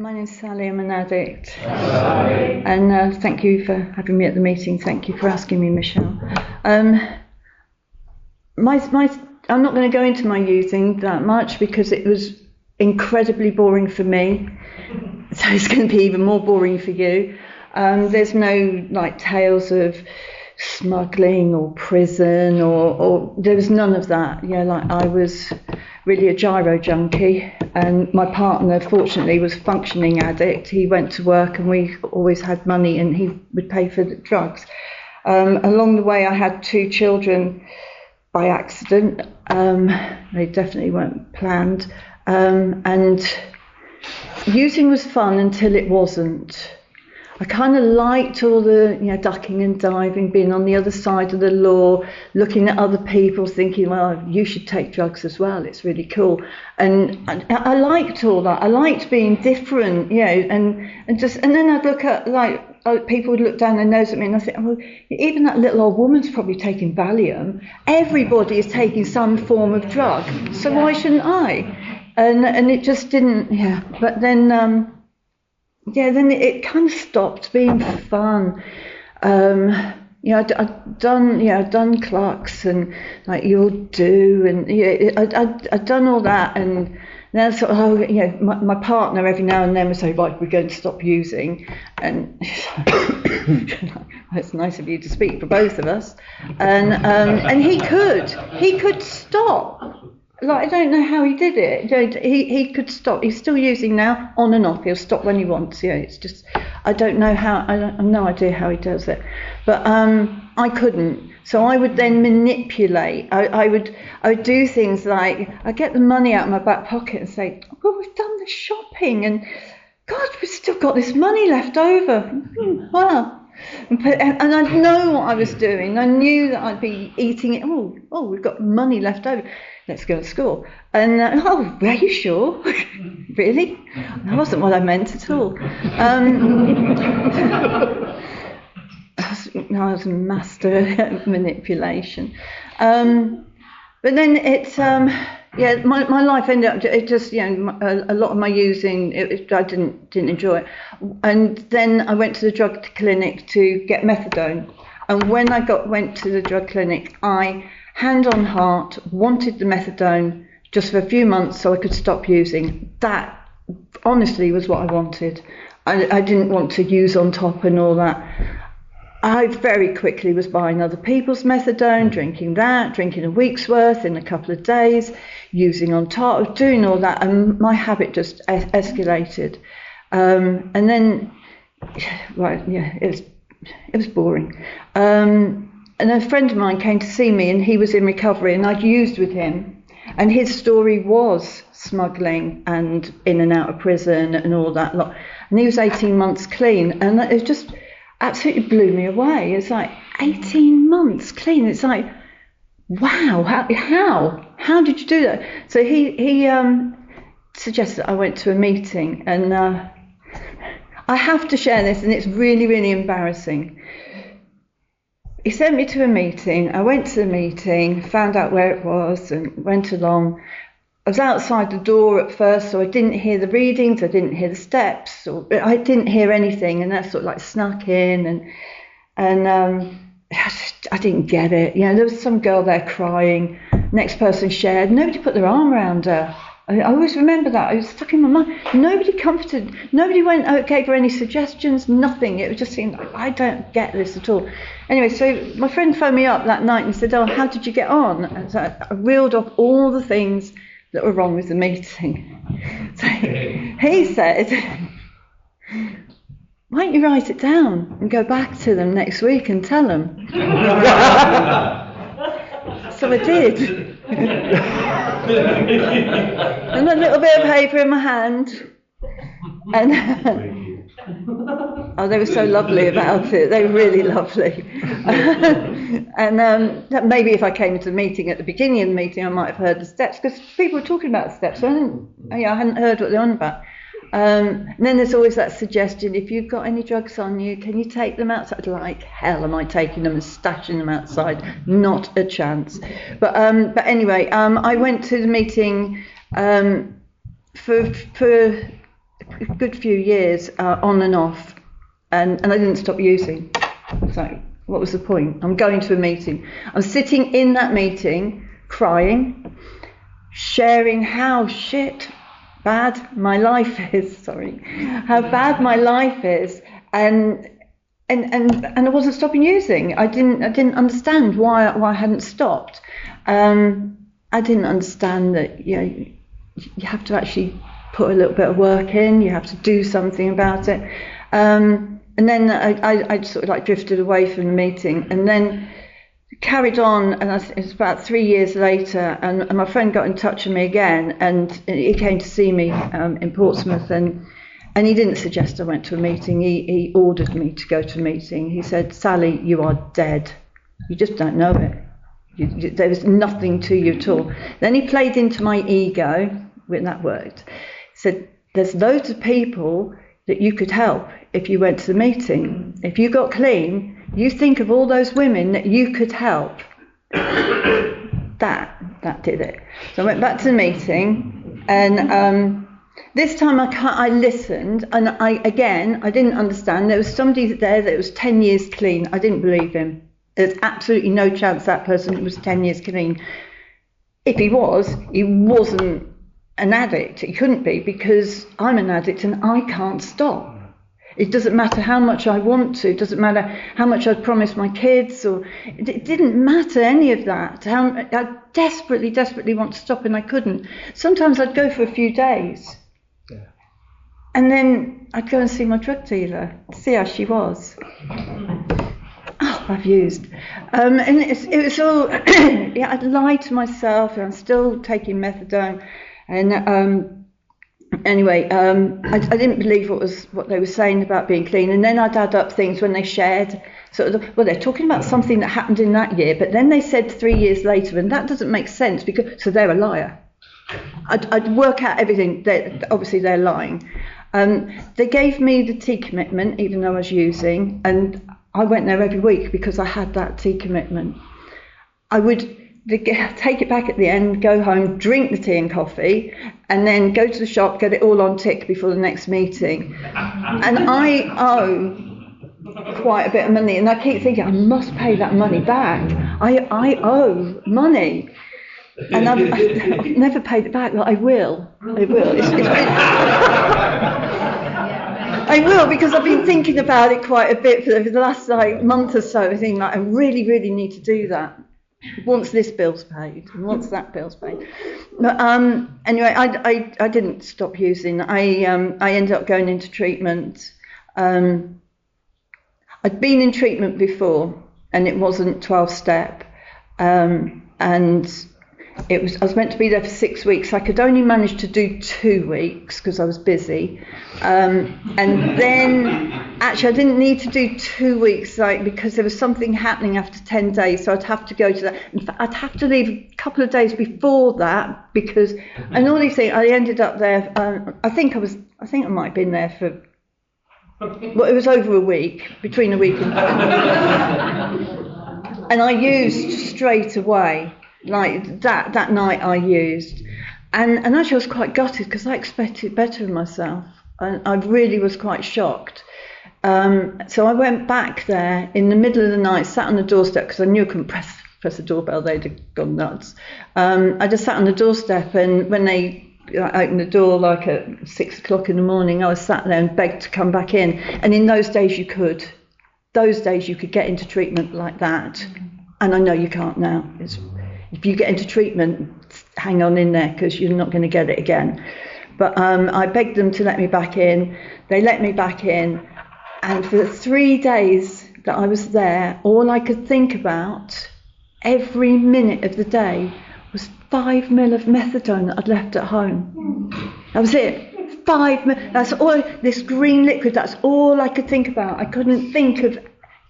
My name's Sally, I'm an addict. And thank you for having me at the meeting. Thank you for asking me, Michelle. I'm not going to go into my using that much because it was incredibly boring for me. So it's going to be even more boring for you. There's no like tales of smuggling or prison or there was none of that. Like I was really a gyro junkie, and my partner fortunately was a functioning addict. He went to work and we always had money and he would pay for the drugs. Along the way I had 2 children by accident. They definitely weren't planned, and using was fun until it wasn't. I kind of liked all the ducking and diving, being on the other side of the law, looking at other people, thinking, well, you should take drugs as well. It's really cool. And I liked all that. I liked being different, and then I'd look at people would look down their nose at me and I think, well, even that little old woman's probably taking Valium. Everybody is taking some form of drug, so why shouldn't I? And it just didn't, But then. Then it kind of stopped being fun. I'd done Clarks and like You'll Do, and I'd done all that, and then I thought, my partner every now and then would say, right, we're going to stop using, and it's nice of you to speak for both of us, and he could stop. Like, I don't know how he did it. He could stop. He's still using now, on and off. He'll stop when he wants. It's just, I don't know how. I have no idea how he does it. But I couldn't. So I would then manipulate. I would do things like I'd get the money out of my back pocket and say, well, we've done the shopping, and God, we've still got this money left over. Wow. And I'd know what I was doing. I knew that I'd be eating it. Oh, we've got money left over. Let's go to school. And are you sure? Really? That wasn't what I meant at all. I was a master at manipulation. But then it's my life ended up. It just a lot of my using. I didn't enjoy it. And then I went to the drug clinic to get methadone. And when I went to the drug clinic, I, hand on heart, wanted the methadone just for a few months so I could stop using. That honestly was what I wanted. I didn't want to use on top and all that. I very quickly was buying other people's methadone, drinking a week's worth in a couple of days, using on top, doing all that, and my habit just escalated. And then, it was boring. And a friend of mine came to see me, and he was in recovery, and I'd used with him, and his story was smuggling and in and out of prison and all that lot. And he was 18 months clean, and it just absolutely blew me away. It's like 18 months clean. It's like, wow, how did you do that? So he suggested I went to a meeting, and I have to share this, and it's really, really embarrassing. He sent me to a meeting. I went to the meeting, found out where it was, and went along. I was outside the door at first, so I didn't hear the readings, I didn't hear the steps, I didn't hear anything, and I sort of like snuck in, and I didn't get it. There was some girl there crying. Next person shared. Nobody put their arm around her. I always remember that. It was stuck in my mind. Nobody comforted. Nobody gave her any suggestions. Nothing. It just seemed like I don't get this at all. Anyway, so my friend phoned me up that night and said, "Oh, how did you get on?" And so I reeled off all the things that were wrong with the meeting. So he said, "Why don't you write it down and go back to them next week and tell them?" So I did. And a little bit of paper in my hand. And they were so lovely about it. They were really lovely. And maybe if I came to the meeting at the beginning of the meeting, I might have heard the steps, because people were talking about the steps. So I hadn't heard what they're on about. And then there's always that suggestion, if you've got any drugs on you, can you take them outside? Like hell am I taking them and stashing them outside? Not a chance. But anyway, I went to the meeting for a good few years on and off, and I didn't stop using. So what was the point? I'm going to a meeting. I'm sitting in that meeting, crying, sharing how bad my life is. How bad my life is, and I wasn't stopping using. I didn't understand why I hadn't stopped. I didn't understand that you have to actually put a little bit of work in. You have to do something about it. And then I sort of like drifted away from the meeting, and then carried on. And it was about 3 years later, and my friend got in touch with me again, and he came to see me in Portsmouth, and he didn't suggest I went to a meeting. He ordered me to go to a meeting. He said, "Sally, you are dead. You just don't know it. There was nothing to you at all." Then he played into my ego, when that worked. He said, "There's loads of people that you could help if you went to the meeting. If you got clean, you think of all those women that you could help." That did it. So I went back to the meeting, and this time I listened, and I didn't understand. There was somebody there that was 10 years clean. I didn't believe him. There's absolutely no chance that person was 10 years clean. If he wasn't an addict. He couldn't be, because I'm an addict and I can't stop. It doesn't matter how much I want to. It doesn't matter how much I'd promised my kids, or it didn't matter any of that. I desperately want to stop, and I couldn't. Sometimes I'd go for a few days, and then I'd go and see my drug dealer, see how she was. Oh, I've used. And it was all, I'd lied to myself, and I'm still taking methadone. And anyway, I didn't believe what they were saying about being clean. And then I'd add up things when they shared. They're talking about something that happened in that year, but then they said 3 years later, and that doesn't make sense, so they're a liar. I'd work out everything. Obviously, they're lying. They gave me the tea commitment, even though I was using, and I went there every week because I had that tea commitment. I would take it back at the end, go home, drink the tea and coffee, and then go to the shop, get it all on tick before the next meeting. And I owe quite a bit of money, and I keep thinking I must pay that money back. I owe money, and I've never paid it back. But I will. I will, because I've been thinking about it quite a bit for the last month or so. I think I really need to do that. Once this bill's paid, and once that bill's paid. But anyway, I didn't stop using. I ended up going into treatment. I'd been in treatment before, and it wasn't 12-step, and I was meant to be there for 6 weeks. I could only manage to do 2 weeks because I was busy, and then actually I didn't need to do 2 weeks, because there was something happening after 10 days, so I'd have to go to that. In fact, I'd have to leave a couple of days before that, because and all these things. I ended up there. I think I might have been there for. Well, it was over a week, between a week and and I used straight away. Like that night I used, and actually I was quite gutted because I expected better of myself, and I really was quite shocked. So I went back there in the middle of the night, sat on the doorstep because I knew I couldn't press the doorbell, they'd have gone nuts. I just sat on the doorstep, and when they opened the door at 6 o'clock in the morning, I was sat there and begged to come back in. And in those days you could get into treatment like that, and I know you can't now. If you get into treatment, hang on in there because you're not going to get it again. But I begged them to let me back in. They let me back in. And for the 3 days that I was there, all I could think about every minute of the day was 5 ml of methadone that I'd left at home. That was it. 5 ml. That's all. This green liquid, that's all I could think about. I couldn't think of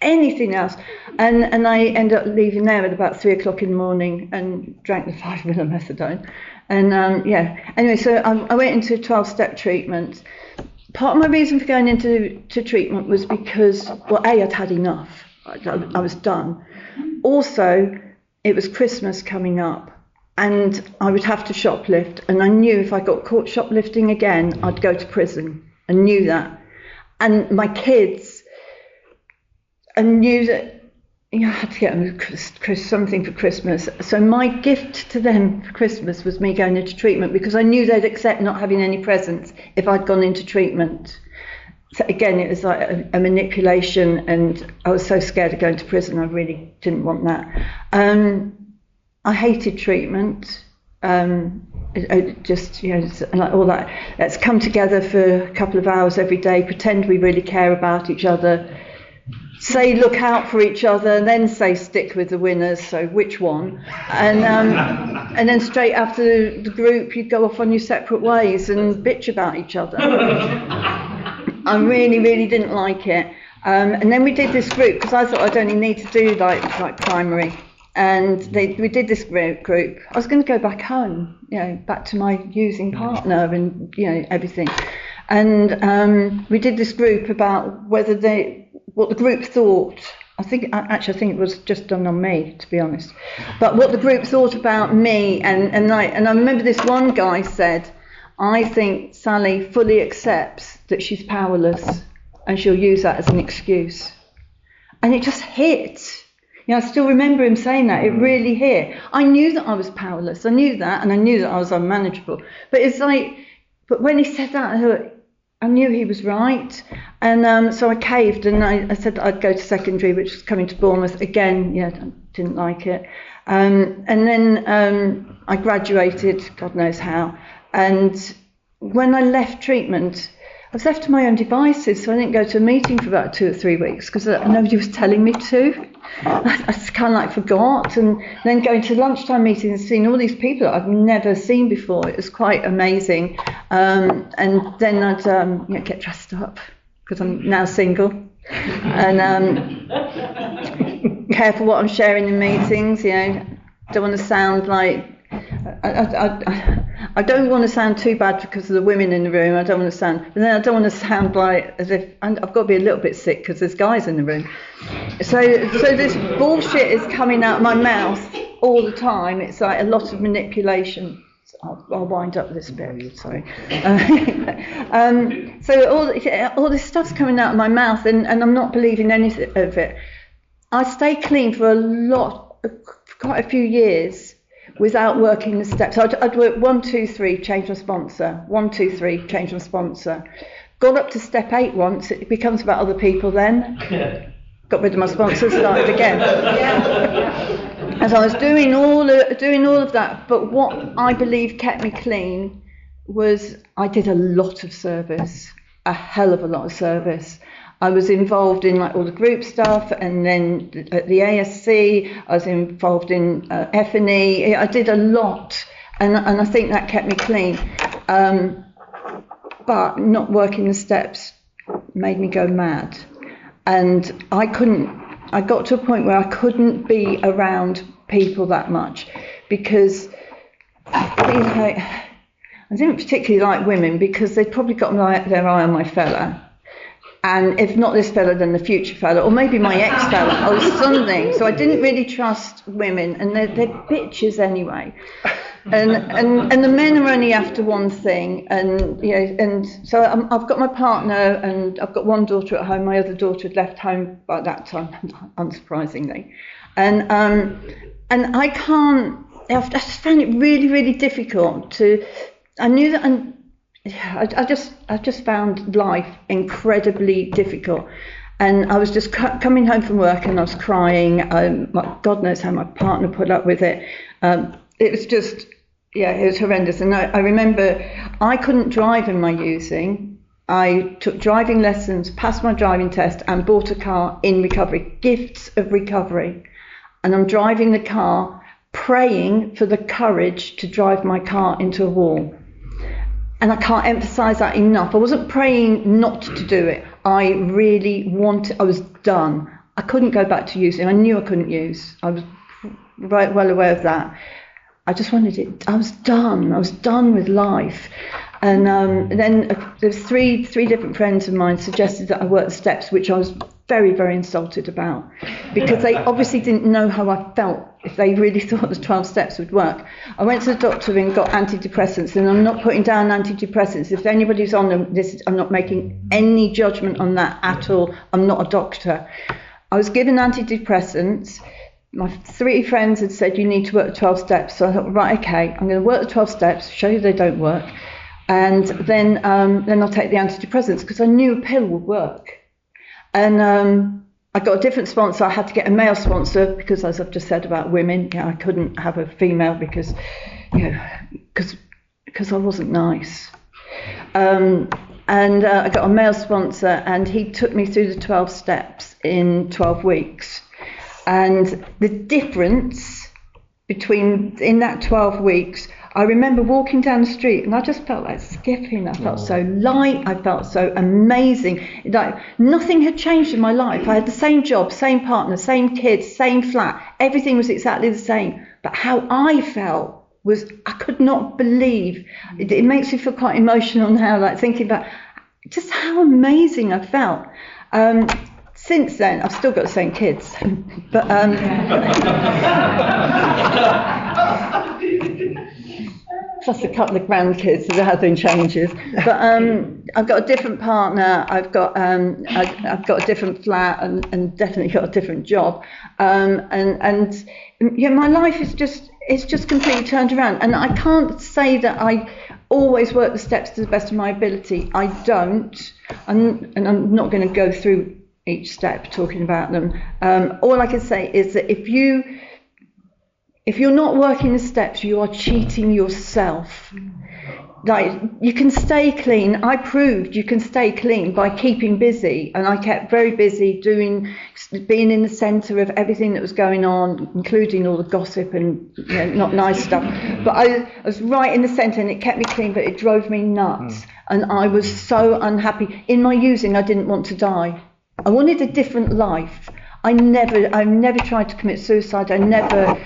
anything else, and I ended up leaving there at about 3 o'clock in the morning and drank the 5 ml of methadone, and anyway, so I went into 12-step treatment. Part of my reason for going into treatment was because, I'd had enough. I was done. Also, it was Christmas coming up, and I would have to shoplift, and I knew if I got caught shoplifting again, I'd go to prison. I knew that. And my kids, I knew that I had to get them something for Christmas. So my gift to them for Christmas was me going into treatment, because I knew they'd accept not having any presents if I'd gone into treatment. So again, it was like a manipulation, and I was so scared of going to prison. I really didn't want that. I hated treatment. Just, like all that. Let's come together for a couple of hours every day, pretend we really care about each other, say look out for each other, and then say stick with the winners, so which one? And then straight after the group, you'd go off on your separate ways and bitch about each other. I really, really didn't like it. And then we did this group, because I thought I'd only need to do like primary. And we did this group. I was going to go back home, back to my using partner and, everything. And we did this group about what the group thought. I think it was just done on me, to be honest. But what the group thought about me, and I remember this one guy said, I think Sally fully accepts that she's powerless, and she'll use that as an excuse. And it just hit. I still remember him saying that. It really hit. I knew that I was powerless. I knew that, and I knew that I was unmanageable. But it's like, but when he said that, I knew he was right. And so I caved, and I said that I'd go to secondary, which was coming to Bournemouth. Again, I didn't like it. And then I graduated, God knows how. And when I left treatment, I was left to my own devices, so I didn't go to a meeting for about 2 or 3 weeks, because nobody was telling me to. I just kind of like forgot, and then going to lunchtime meetings and seeing all these people that I've never seen before. It was quite amazing. And then I'd get dressed up, because I'm now single, and careful what I'm sharing in meetings. Don't want to sound like I don't want to sound too bad because of the women in the room. I don't want to sound, but then I don't want to sound like as if I've got to be a little bit sick because there's guys in the room. So this bullshit is coming out of my mouth all the time. It's like a lot of manipulation. I'll wind up this bit. Sorry. So all this stuff's coming out of my mouth, and I'm not believing any of it. I stayed clean for quite a few years without working the steps. I'd work 1, 2, 3, change my sponsor. 1, 2, 3, change my sponsor. Got up to step 8 once. It becomes about other people then. Got rid of my sponsor, started again. As I was doing all of that, but what I believe kept me clean was I did a lot of service, a hell of a lot of service. I was involved in like all the group stuff, and then at the ASC, I was involved in F&E. I did a lot, and I think that kept me clean. But not working the steps made me go mad, and I got to a point where I couldn't be around people that much, because I didn't particularly like women, because they'd probably got their eye on my fella. And if not this fella, then the future fella, or maybe my ex-fella, or something. So I didn't really trust women, and they're bitches anyway. And the men are only after one thing, and so I've got my partner, and I've got one daughter at home. My other daughter had left home by that time, unsurprisingly, and I just found it really, really difficult to. I knew that. I just found life incredibly difficult, and I was just coming home from work, and I was crying. God knows how my partner put up with it. It was just, it was horrendous. And I remember I couldn't drive in my using. I took driving lessons, passed my driving test, and bought a car in recovery. Gifts of recovery. And I'm driving the car, praying for the courage to drive my car into a wall. And I can't emphasize that enough. I wasn't praying not to do it. I really I was done. I couldn't go back to using. I knew I couldn't use. I was right well aware of that. I just wanted it. I was done. I was done with life. And then there's three different friends of mine suggested that I work the steps, which I was very, very insulted about, because they obviously didn't know how I felt if they really thought the 12 steps would work. I went to the doctor and got antidepressants, and I'm not putting down antidepressants. If anybody's on them, I'm not making any judgment on that at all. I'm not a doctor. I was given antidepressants. My 3 friends had said, you need to work the 12 steps. So I thought, right, okay, I'm going to work the 12 steps, show you they don't work. And then I'll take the antidepressants, because I knew a pill would work. And I got a different sponsor. I had to get a male sponsor because, as I've just said about women, I couldn't have a female because I wasn't nice. And I got a male sponsor, and he took me through the 12 steps in 12 weeks. And the difference in that 12 weeks, I remember walking down the street and I just felt like skipping. I felt so light. I felt so amazing. Like nothing had changed in my life. I had the same job, same partner, same kids, same flat. Everything was exactly the same. But how I felt was, I could not believe. It makes me feel quite emotional now, like thinking about just how amazing I felt. Since then, I've still got the same kids, but plus a couple of grandkids, so there have been changes. But I've got a different partner. I've got a different flat, and definitely got a different job. And my life is just completely turned around. And I can't say that I always work the steps to the best of my ability. I don't, and I'm not going to go through each step talking about them. All I can say is that if you're not working the steps, you are cheating yourself. Like, you can stay clean. I proved you can stay clean by keeping busy, and I kept very busy being in the centre of everything that was going on, including all the gossip and not nice stuff. But I was right in the centre, and it kept me clean, but it drove me nuts. And I was so unhappy. In my using, I didn't want to die. I wanted a different life. I never tried to commit suicide. I never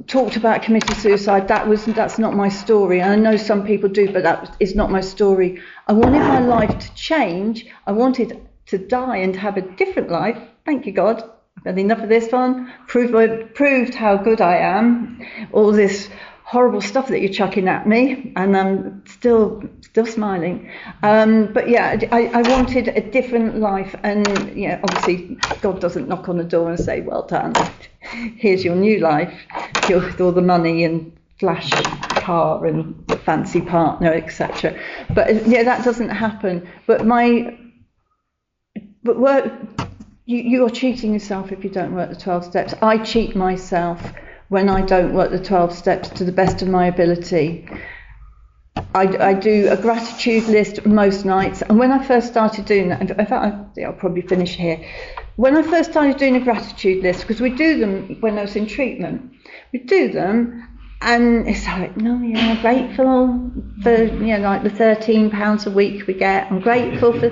talked about committing suicide. That's not my story. And I know some people do, but that is not my story. I wanted my life to change. I wanted to die and to have a different life. Thank you, God. I've had enough of this one. Proved how good I am. All this horrible stuff that you're chucking at me, and I'm still smiling. But yeah, I wanted a different life, and obviously God doesn't knock on the door and say, well done, here's your new life, with all the money and flash car and fancy partner, etc. But that doesn't happen. But work, you're cheating yourself if you don't work the 12 steps. I cheat myself when I don't work the 12 steps to the best of my ability. I do a gratitude list most nights, and when I first started doing that, in fact, I'll probably finish here. When I first started doing a gratitude list, because we do them when I was in treatment, we do them, and it's like, grateful for like the £13 a week we get. I'm grateful for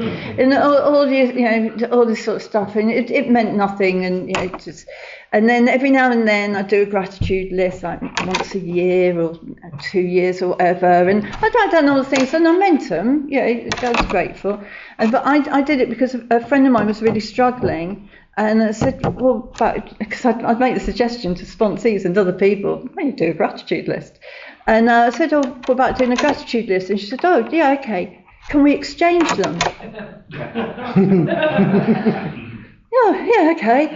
all this sort of stuff, and it meant nothing, and and then every now and then I do a gratitude list, like once a year or 2 years or whatever, and I'd write down all the things, and I meant them. I was grateful, but I did it because a friend of mine was really struggling. And I said, because I'd make the suggestion to sponsees and other people, why don't you do a gratitude list? And I said, what about doing a gratitude list? And she said, oh, yeah, okay. Can we exchange them? Yeah, okay.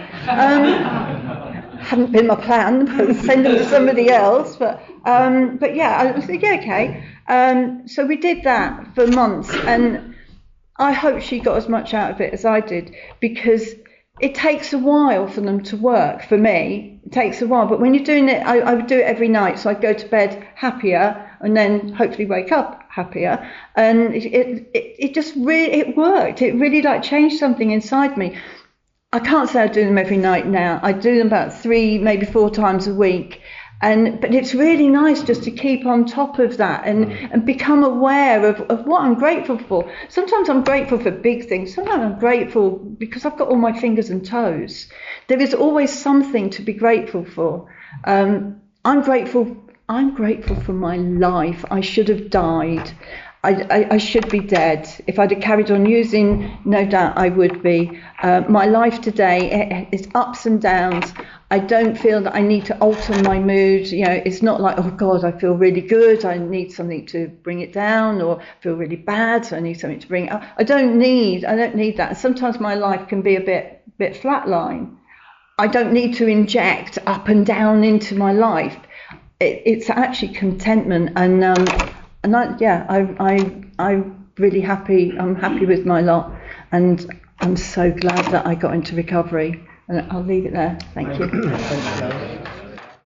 Hadn't been my plan, but send them to somebody else. But yeah, I said, yeah, okay. So we did that for months, and I hope she got as much out of it as I did, because it takes a while for them to work. For me, it takes a while. But when you're doing it, I would do it every night. So I'd go to bed happier, and then hopefully wake up happier. And it just really worked. It really changed something inside me. I can't say I do them every night now. I do them about 3, maybe 4 times a week. But it's really nice just to keep on top of that and become aware of what I'm grateful for. Sometimes I'm grateful for big things. Sometimes I'm grateful because I've got all my fingers and toes. There is always something to be grateful for. I'm grateful for my life. I should have died. I should be dead. If I'd have carried on using, no doubt I would be. My life today is ups and downs. I don't feel that I need to alter my mood. You know, it's not like, oh God, I feel really good, I need something to bring it down, or feel really bad, so I need something to bring it up. I don't need that. Sometimes my life can be a bit flatline. I don't need to inject up and down into my life. It's actually contentment, and I'm really happy. I'm happy with my lot, and I'm so glad that I got into recovery. And I'll leave it there. Thank you.